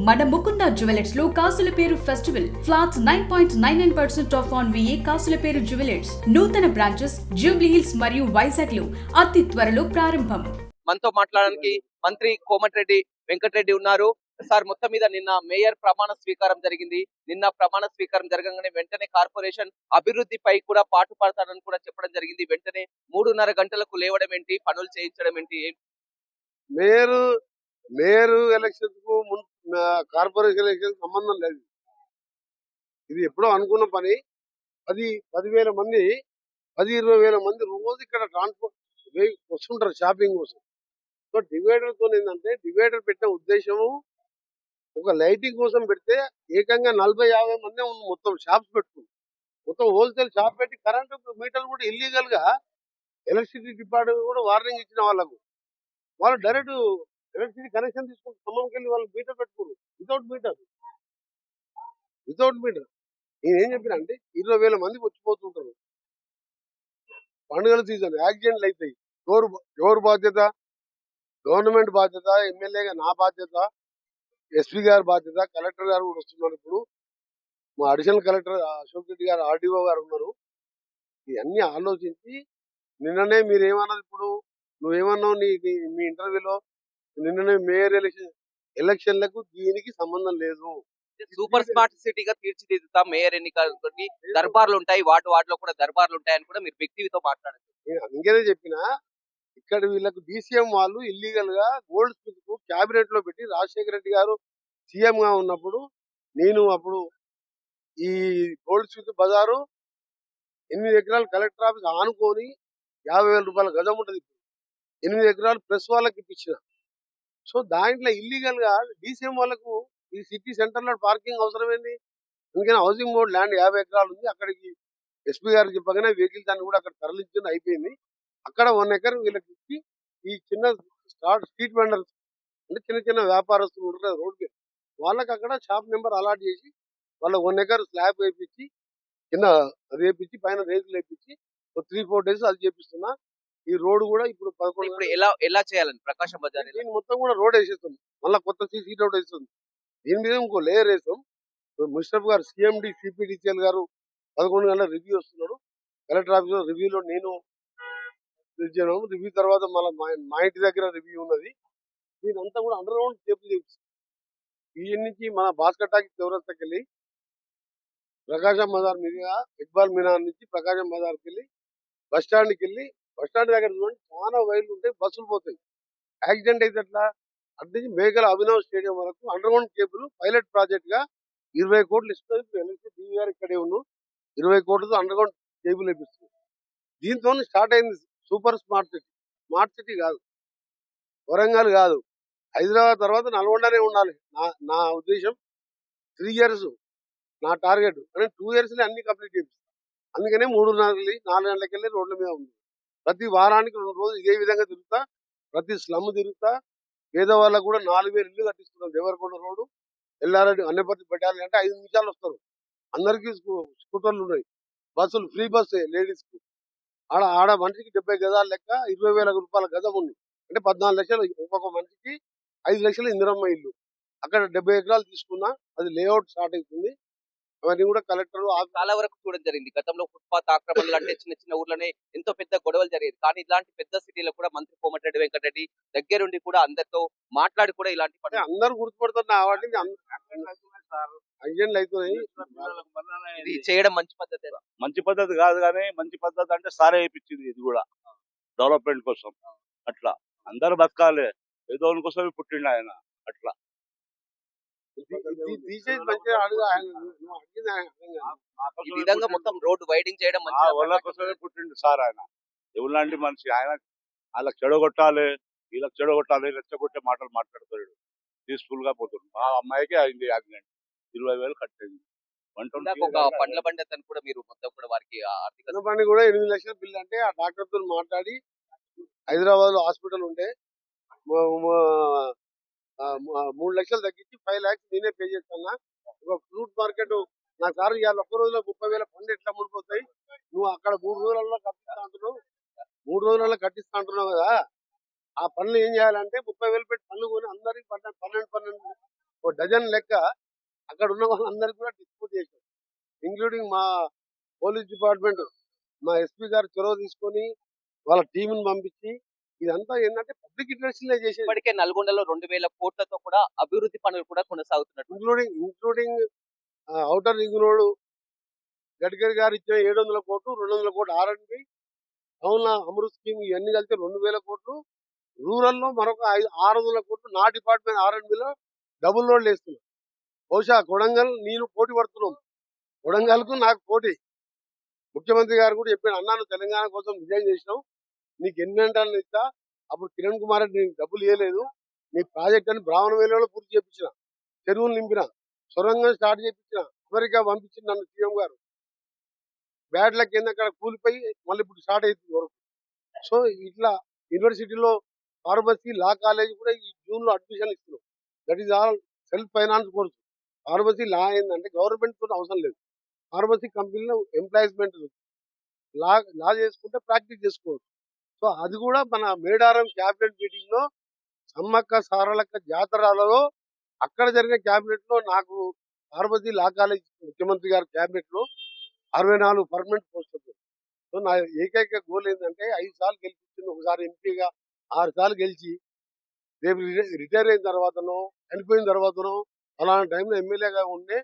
మన ముకుంద జ్యువెలర్స్ లో కాసుల పేరు festival flats 9.99% of on VA కాసుల పేరు జ్యువెలర్స్ నూతన బ్రాంచెస్ జూబ్లీ హిల్స్ మరియు వైజాగ్ లో అతి త్వరలో ప్రారంభం. మనతో మాట్లాడడానికి మంత్రి కోమటిరెడ్డి వెంకటరెడ్డి ఉన్నారు. సార్, మొత్తం మీద నిన్న మేయర్ ప్రమాణ స్వీకారం జరిగింది. నిన్న ప్రమాణ స్వీకారం జరగగానే వెంటనే కార్పొరేషన్ అభివృద్ధిపై కూడా పాటు పడతారని కూడా చెప్పడం జరిగింది. వెంటనే 3:30 గంటలకు లేవడం ఏంటి, పనులు చేయించడం ఏంటి? మేయర్ ఎలక్షన్స్ కు కార్పొరేషన్ ఎలక్షన్ సంబంధం లేదు. ఇది ఎప్పుడో అనుకున్న పని. 10,000 మంది 20,000 మంది రోజు ఇక్కడ ట్రాన్స్పోర్ట్ వస్తుంటారు షాపింగ్ కోసం. సో డివైడర్ తో ఏంటంటే డివైడర్ పెట్టిన ఉద్దేశము ఒక లైటింగ్ కోసం పెడితే ఏకంగా 40-50 మంది మొత్తం షాప్స్ పెట్టుకుంది. మొత్తం హోల్సేల్ షాప్ పెట్టి కరెంటు మీటర్లు కూడా ఇల్లీగల్ గా ఎలక్ట్రిసిటీ డిపార్ట్మెంట్ కూడా వార్నింగ్ ఇచ్చిన వాళ్ళకు వాళ్ళు డైరెక్ట్ ఎలక్ట్రిసిటీ కనెక్షన్ తీసుకుంటే ఖమ్మంకి వెళ్ళి వాళ్ళు మీటర్ పెట్టుకోరు వితౌట్ మీటర్. నేనేం చెప్పిన అంటే 20,000 మంది వచ్చిపోతుంటారు. పండుగల సీజన్ యాక్సిడెంట్లు అవుతాయి. ఎవరు బాధ్యత? గవర్నమెంట్ బాధ్యత, ఎమ్మెల్యేగా నా బాధ్యత, ఎస్పీ గారి బాధ్యత, కలెక్టర్ గారు కూడా వస్తున్నారు. ఇప్పుడు మా అడిషనల్ కలెక్టర్ అశోక్ రెడ్డి గారు, ఆర్డీఓ గారు ఉన్నారు. ఇవన్నీ ఆలోచించి నిన్ననే మీరేమన్నది, ఇప్పుడు నువ్వేమన్నావు మీ ఇంటర్వ్యూలో, నిన్ననే మేయర్ ఎలక్షన్లకు దీనికి సంబంధం లేదు. సూపర్ స్మార్ట్ సిటీగా తీర్చిదిద్దుతాం. మేయర్ ఎన్నికలతోటి దర్బార్లు ఉంటాయి, వాటిలో కూడా దర్బార్లు ఉంటాయని కూడా మీరు వ్యక్తితో మాట్లాడారు. నేను అందుకనే చెప్పిన, ఇక్కడ వీళ్ళకు DCM వాళ్ళు ఇల్లీగల్ గా గోల్డ్ స్మిత్ కు క్యాబినెట్ లో పెట్టి రాజశేఖర రెడ్డి గారు సీఎం గా ఉన్నప్పుడు నేను అప్పుడు ఈ గోల్డ్ స్మిత్ బజారు 8 ఎకరాలు కలెక్టర్ ఆఫీస్ ఆనుకొని 50,000 రూపాయల గజం ఉంటది. 8 ఎకరాలు ప్రెస్ వాళ్ళకి ఇప్పించిన. సో దాంట్లో ఇల్లీగల్ గా DCM వాళ్ళకు ఈ సిటీ సెంటర్ లో పార్కింగ్ అవసరం ఏంది? అందుకని హౌసింగ్ బోర్డు ల్యాండ్ 50 ఎకరాలు ఉంది. అక్కడికి ఎస్పీ గారికి చెప్పగానే వెహికల్స్ అన్ని కూడా అక్కడ తరలించడం అయిపోయింది. అక్కడ 1 ఎకర్ వీళ్ళకి ఇచ్చి ఈ చిన్న స్ట్రీట్ వెండర్స్ అంటే చిన్న చిన్న వ్యాపారస్తులు ఉంటారు రోడ్డు, వాళ్ళకి అక్కడ షాప్ నెంబర్ అలాట్ చేసి వాళ్ళకి 1 ఎకర్ స్లాబ్ వేయించి కింద అది వేయించి పైన రేకులు వేయించి 3-4 డేస్ అది చేపిస్తున్నా. ఈ రోడ్ కూడా ఇప్పుడు 11 ఇప్పుడు ఎలా చేయాలని ప్రకాశం బజార్ దీన్ని మొత్తం కూడా రోడ్ వేసేస్తుంది. మళ్ళీ కొత్త సీసీ రోడ్ వేస్తుంది. దీని మీద ఇంకో లేయర్ వేస్తాం. ముషరఫ్ గారు CMD CPDCL గారు 11 గంటల రివ్యూ వస్తున్నారు. కలెక్టర్ ఆఫీస్ లో రివ్యూలో నేను రివ్యూ తర్వాత మళ్ళీ మా ఇంటి దగ్గర రివ్యూ ఉన్నది. దీనంతా కూడా అండర్ గ్రౌండ్ కేబుల్ చేపిస్తాం. ఈ నుంచి మన భాస్కర్ టాకీ చౌరస్తాకి వెళ్ళి ప్రకాశం బజార్ మీదుగా ఇక్బాల్ మినార్ నుంచి ప్రకాశం బజార్కి వెళ్ళి బస్ స్టాండ్కి వెళ్ళి బస్ స్టాండ్ దగ్గర చూడండి చాలా వైర్లు ఉంటాయి, బస్సులు పోతాయి. యాక్సిడెంట్ అయితే అట్లా అటు నుంచి మేకల అభినవ్ స్టేడియం వరకు under ground cable pilot project గా 20 కోట్లు ఇస్తుంది. DVR ఇక్కడే ఉన్నాం. 20 కోట్లతో అండర్ గ్రౌండ్ కేబుల్ వేపిస్తుంది. దీంతో స్టార్ట్ అయింది super smart city. Smart city కాదు, వరంగల్ కాదు, హైదరాబాద్ తర్వాత నల్గొండనే ఉండాలి. నా ఉద్దేశం 3 ఇయర్స్ నా టార్గెట్. కానీ 2 ఇయర్స్ అన్ని కంప్లీట్ చేపిస్తాను. అందుకనే 3:30-4 గంటలకి వెళ్ళి రోడ్ల మీద ఉంది. ప్రతి వారానికి 2 రోజులు ఇదే విధంగా తిరుగుతా, ప్రతి స్లమ్ తిరుగుతా. పేదవాళ్ళకు కూడా 4,000 ఇల్లు కట్టిస్తున్నాం. దేవరకొండ రోడ్డు, ఎల్లారెడ్డి, అన్నపర్తి పెట్టాలి అంటే 5 నిమిషాలు వస్తారు. అందరికీ స్కూటర్లు ఉన్నాయి. బస్సులు ఫ్రీ బస్సు లేడీస్ కు. ఆడ మనిషికి 70 గజాల లెక్క 20,000 రూపాయల గజం ఉంది. అంటే 14 లక్షలు ఒక్కొక్క మనిషికి 5 లక్షలు ఇందిరమ్మ ఇల్లు. అక్కడ 70 ఎకరాలు తీసుకున్నా. అది లేఅవుట్ స్టార్ట్ అవుతుంది. అవన్నీ కూడా కలెక్టర్ చాలా వరకు చూడడం జరిగింది. గతంలో ఫుట్పాత్ ఆక్రమణలు అంటే చిన్న చిన్న ఊర్లోనే ఎంతో పెద్ద గొడవలు జరిగేది. కానీ ఇలాంటి పెద్ద సిటీలో కూడా మంత్రి కోమటిరెడ్డి వెంకటరెడ్డి దగ్గరుండి కూడా అందరితో మాట్లాడి కూడా ఇలాంటి పని అందరూ గుర్తుపడుతున్న వాటిని అవుతున్నాయి. ఇది చేయడం మంచి పద్ధతి. మంచి పద్ధతి కాదు, కానీ మంచి పద్ధతి అంటే సారే వేయించింది. ఇది కూడా డెవలప్మెంట్ కోసం. అట్లా అందరు బతకాలి, ఏదో కోసమే పుట్టిండు ఆయన. అట్లా ఈ విధంగా మొత్తం రోడ్డు వైడింగ్ చేయడం వాళ్ళ కోసమే పుట్టిండు సార్ ఆయన. ఎవలాంటి మనిషి ఆయన. వాళ్ళకి చెడగొట్టాలి, వీళ్ళకి చెడగొట్టాలి, రెచ్చగొట్టే మాటలు మాట్లాడుతాడు. పీస్ఫుల్ గా పోతుంది. ఆ అమ్మాయికి అయింది యాక్సిడెంట్, 20,000 కట్టింది. ఒక పండ్ల బండి అతను కూడా మీరు మొత్తం కూడా వారికి ఆర్థిక బండి కూడా 8 లక్షల బిల్లు అంటే ఆ డాక్టర్ తో మాట్లాడి హైదరాబాద్ లో హాస్పిటల్ ఉంటే 3 లక్షలు తగ్గించి 5 లాక్స్ నేనే పే చేస్తాను. ఒక ఫ్రూట్ మార్కెట్ నా సార్ ఇవాళ ఒక్క రోజులో 30,000 పండ్లు ఎట్లా అమ్ముడిపోతాయి? నువ్వు అక్కడ 3 రోజులలో కట్టిస్తా అంటున్నావు. 3 రోజులలో కట్టిస్తా అంటున్నావు కదా. ఆ పనులు ఏం చేయాలంటే 30,000 పెట్టి పనులు కొని అందరికి 12 ఓ డజన్ లెక్క అక్కడ ఉన్న వాళ్ళందరికీ కూడా డిస్ట్రిబ్యూట్ చేశాం, ఇంక్లూడింగ్ మా పోలీస్ డిపార్ట్మెంట్, మా ఎస్పీ గారు చొరవ తీసుకొని వాళ్ళ టీంని పంపించి ఇదంతా ఏంటంటే పబ్లిక్ ఇంట్రెస్ట్ చేసేది, ఇప్పటికే నల్గొండలో 2,000 కోట్లతో కూడా అభివృద్ధి పనులు కూడా కొనసాగుతున్నట్టు. Including outer ring road Gadkari గారు ఇచ్చిన 700 కోట్లు, 200 కోట్లు ఆర్ఎండ్బి, టౌన్ అమృత్ స్కీమ్ ఇవన్నీ కలిసి 2,000 కోట్లు, రూరల్ లో మరొక 600 కోట్లు నా డిపార్ట్మెంట్ ఆర్ఎండ్బిలో డబుల్ రోడ్లు వేస్తున్నాం. బహుశా కొడంగల్ నేను పోటీ పడుతున్నాం, కొడంగల్ కు నాకు పోటీ. ముఖ్యమంత్రి గారు కూడా చెప్పాడు, అన్నాను తెలంగాణ కోసం డిజైన్ చేసినాం, నీకు ఎన్ని గంటలు ఇస్తా. అప్పుడు కిరణ్ కుమార్ రెడ్డి నీకు డబ్బులు ఇవ్వలేదు, నీ ప్రాజెక్ట్ అని బ్రాహ్మణ వేలలో పూర్తి చేయించిన, చెరువులు నింపిన, సొరంగం స్టార్ట్ చేయించిన, అమెరికా పంపించింది నన్ను సీఎం గారు. బ్యాడ్ లక్ ఏంది అక్కడ కూలిపోయి మళ్ళీ ఇప్పుడు స్టార్ట్ అవుతుంది వరకు. సో ఇట్లా యూనివర్సిటీలో ఫార్మసీ, లా కాలేజ్ కూడా ఈ జూన్ లో అడ్మిషన్ ఇస్తున్నాం. That is all self finance course. Pharmacy, law ఏంటంటే గవర్నమెంట్ తో అవసరం లేదు, ఫార్మసీ కంపెనీలో ఎంప్లాయ్మెంట్ లా చేసుకుంటే ప్రాక్టీస్ చేసుకోవచ్చు. సో అది కూడా మన మేడారం క్యాబినెట్ మీటింగ్ లో సమ్మక్క సారలక్క జాతరలలో అక్కడ జరిగిన క్యాబినెట్ లో నాకు ఫార్మసీ, లా కాలేజ్ ముఖ్యమంత్రి గారి క్యాబినెట్ లో 64 పర్మనెంట్ పోస్టులు. సో నా ఏకైక గోల్ ఏంటంటే 5 సార్లు గెలిపించింది, ఒకసారి ఎంపీగా 6 సార్లు గెలిచి రేపు రిటైర్ అయిన తర్వాతనో చనిపోయిన తర్వాతనో అలాంటి టైంలో ఎమ్మెల్యేగా ఉండే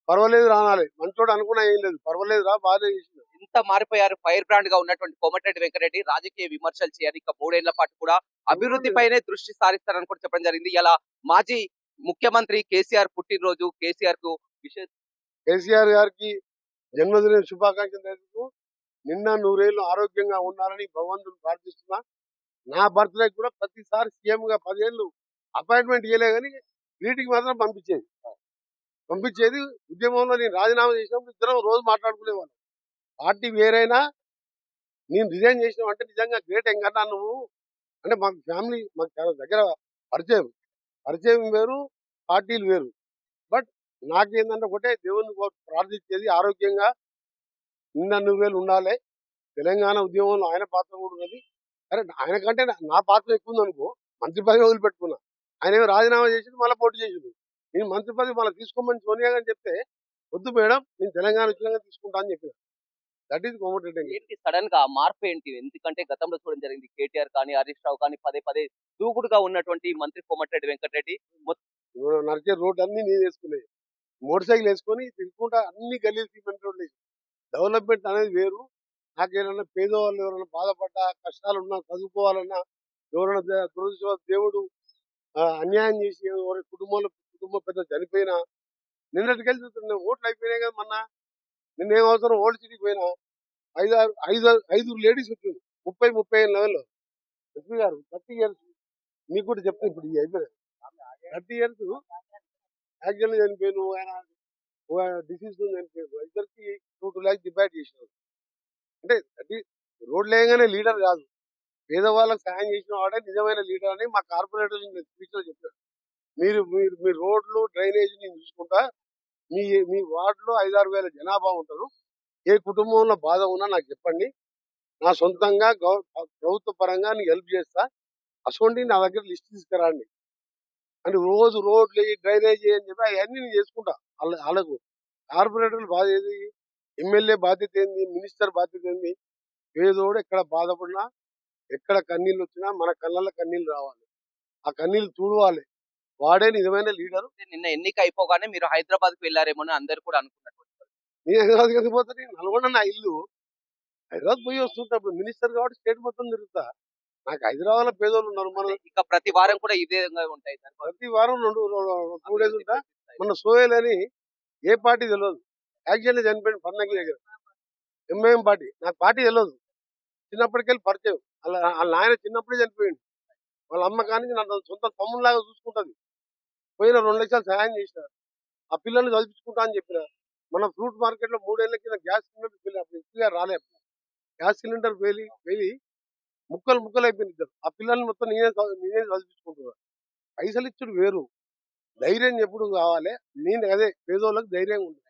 పర్వాలేదు రానాలి, మంచోడు అనుకున్నా ఏం లేదు, పర్వాలేదు రా బాగా చేసిన. ఇంత మారిపోయారు. ఫైర్ బ్రాండ్ గా ఉన్నటువంటి కోమటిరెడ్డి వెంకటరెడ్డి రాజకీయ విమర్శలు చేయని ఇక 3 ఏళ్ల పాటు కూడా అభివృద్ధి పైనే దృష్టి సారిస్తారని కూడా చెప్పడం జరిగింది. ఇలా మాజీ ముఖ్యమంత్రి కేసీఆర్ పుట్టినరోజు, కేసీఆర్ కు విశేష కేసీఆర్ గారికి జన్మదిన శుభాకాంక్షలు తెలుపుతూ నిన్న 100 ఏళ్ళు ఆరోగ్యంగా ఉండాలని భగవంతుని ప్రార్థిస్తున్నా. నా బర్త్డే కూడా ప్రతిసారి సీఎం గా 10 ఏళ్ళు అపాయింట్మెంట్ ఇవ్వలే కానీ వీటికి మాత్రం పంపించేది. ఉద్యమంలో నేను రాజీనామా చేసినప్పుడు ఇద్దరం రోజు మాట్లాడుకునేవాళ్ళం. పార్టీ వేరైనా నేను రిజైన్ చేసినావు అంటే నిజంగా గ్రేట్. ఎంకన్నా నువ్వు అంటే మాకు ఫ్యామిలీ, మాకు చాలా దగ్గర పరిచయం వేరు, పార్టీలు వేరు. బట్ నాకేంటంటే ఒకటే దేవుని ప్రార్థించేది ఆరోగ్యంగా నిన్న 100 వేలు ఉండాలి. తెలంగాణ ఉద్యమంలో ఆయన పాత్ర కూడా ఉన్నది. అరే ఆయన కంటే నా పాత్ర ఎక్కువ ఉంది అనుకో, మంత్రి పదవి వదిలిపెట్టుకున్నా. ఆయన ఏమో రాజీనామా చేసి మళ్ళీ పోటీ చేసిండు. నేను మంత్రి పదవి మళ్ళీ తీసుకోమని సోనియా గారు చెప్తే వద్దు మేడం నేను తెలంగాణ ఉద్యోగంగా తీసుకుంటా అని చెప్పిన. That is Komatireddy. ఏంటి సడన్ గా మార్పు ఏంటి? ఎందుకంటే గతంలో చూడడం జరిగింది, కేటీఆర్ కానీ హరీష్ రావు కానీ పదే దూకుడుగా ఉన్నటువంటి మంత్రి కోమటిరెడ్డి వెంకటరెడ్డి నడిచే రోడ్ అన్ని నేను వేసుకునేది, మోటార్ సైకిల్ వేసుకొని తిరుగుకుంటా అన్ని గలీలు సిమెంట్ రోడ్లు. డెవలప్మెంట్ అనేది వేరు. నాకేమన్నా పేదవాళ్ళు ఎవరైనా బాధపడ్డా, కష్టాలు ఉన్నా, చదువుకోవాలన్నా, ఎవరైనా దేవుడు అన్యాయం చేసి ఎవరి కుటుంబం పెద్ద చనిపోయినా, నిన్నటికెళ్ళి ఓట్లు అయిపోయినాయి కదా మొన్న, నిన్నేం అవసరం ఓల్డ్ సిటీకి పోయినా 5 లేడీస్ వచ్చింది 30-35 లెవెల్లో. ఎస్పీ గారు 30 ఇయర్స్ మీకు కూడా చెప్తే ఇప్పుడు అయిపోయినాయి 30 ఇయర్స్ యాక్సిడెంట్ చనిపోయాను, ఆయన డిసీజ్ చనిపోయాను. ఇద్దరికి 2 lakhs డిబైట్ చేసినారు. అంటే అది రోడ్ లేగానే లీడర్ కాదు, పేదవాళ్ళకి సాయం చేసిన వాడే నిజమైన లీడర్ అని మా కార్పొరేటర్ స్పీచ్ లో చెప్పారు. మీ రోడ్లు డ్రైనేజ్ నేను చూసుకుంటా, మీ వార్డులో 5-6 వేల జనాభా ఉంటారు, ఏ కుటుంబంలో బాధ ఉన్నా నాకు చెప్పండి, నా సొంతంగా ప్రభుత్వ పరంగా నీకు హెల్ప్ చేస్తా, అసోంటి నా దగ్గర లిస్ట్ తీసుకురండి అని రోజు రోడ్లు డ్రైనేజ్ అని చెప్పి అవన్నీ నేను చేసుకుంటా. వాళ్ళకు కార్పొరేటర్లు బాధ్యత ఏంది, ఎమ్మెల్యే బాధ్యత ఏంది, మినిస్టర్ బాధ్యత ఏంది. పేదోడు ఎక్కడ బాధపడినా, ఎక్కడ కన్నీళ్ళు వచ్చినా మన కళ్ళల్లో కన్నీళ్ళు రావాలి, ఆ కన్నీళ్ళు చూడవాలి, వాడే నిజమైన లీడరు. నిన్న ఎన్నిక అయిపోగానే మీరు హైదరాబాద్ కు వెళ్లారేమో అని అందరు కూడా అనుకున్నటువంటి నేను హైదరాబాద్ వెళ్ళిపోతే నల్గొండ నా ఇల్లు, హైదరాబాద్ పోయి వస్తుంటప్పుడు మినిస్టర్ కాబట్టి స్టేట్ మొత్తం తిరుగుతా. నాకు హైదరాబాద్ లో పేదోళ్ళు ఉన్నారు, మన ఇక ప్రతి వారం కూడా ఇదే విధంగా ఉంటాయి. ప్రతి వారం 2 days ఉంటా. మన సోయల్ అని ఏ పార్టీ తెలియదు, యాక్చువల్లీ చనిపోయింది పన్నకి దగ్గర, ఎంఐఎం పార్టీ. నాకు పార్టీ తెలియదు, చిన్నప్పటికెళ్ళి పరిచయం. వాళ్ళ ఆయన చిన్నప్పుడే చనిపోయింది, వాళ్ళ అమ్మ కానీ నన్ను సొంత తమ్ముళ్ళలాగా చూసుకుంటది. పోయిన 2 లక్షలు సహాయం చేసిన, ఆ పిల్లల్ని చదివించుకుంటా అని చెప్పిన. మన ఫ్రూట్ మార్కెట్ లో 3 ఏళ్ల కింద గ్యాస్ సిలిండర్ వెళ్ళి అప్పుడు ఇంటిగా రాలే, గ్యాస్ సిలిండర్ వెళ్ళి ముక్కలు అయిపోయింది ఇద్దరు. ఆ పిల్లల్ని మొత్తం నేనే చదివించుకుంటున్నాను. పైసలు ఇచ్చుడు వేరు, ధైర్యం ఎప్పుడు కావాలి. నేను అదే పేదోళ్ళకి ధైర్యంగా ఉంటుంది.